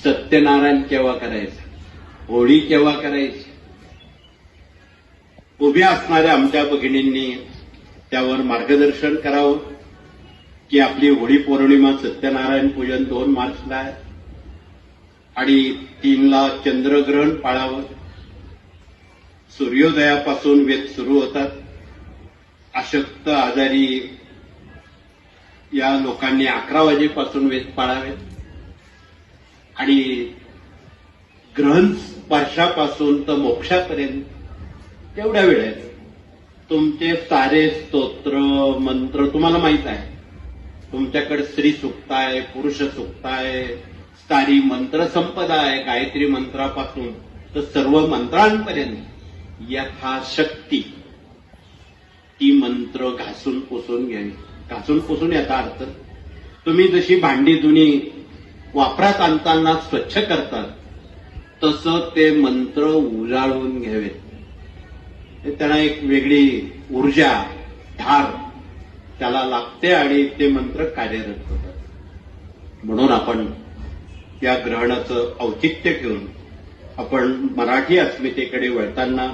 सत्यनारायण केव्हा करायचं, होळी केव्हा करायची, उभ्या असणाऱ्या आमच्या भगिनींनी त्यावर मार्गदर्शन करावं की आपली होळी पौर्णिमा सत्यनारायण पूजन 2 मार्चला आहे आणि 3ला चंद्रग्रहण पाळावं. सूर्योदयापासून वेध सुरू होतात. अशक्त आजारी या लोकांनी 11 वाजेपासून वेध पाळावेत आणि ग्रहण स्पर्शापासून तर मोक्षापर्यंत तेवढ्या वेळेत तुमचे सारे स्तोत्र मंत्र तुम्हाला माहित आहे. तुमच्याकडे स्त्री सुक्त आहे, पुरुष सुक्त आहे, सारी मंत्र संपदा आहे, गायत्री मंत्रापासून तर सर्व मंत्रांपर्यंत यथाशक्ती ती मंत्र घासून पुसून घ्यावी. घासून पुसून याचा अर्थ तुम्ही जशी भांडी जुनी वापरात आणताना स्वच्छ करतात तसं ते मंत्र उजाळून घ्यावेत. त्यांना एक वेगळी ऊर्जा धार त्याला लागते आणि ते मंत्र कार्यरत होतात. म्हणून आपण या ग्रहणाचं औचित्य घेऊन आपण मराठी अस्मितेकडे वळताना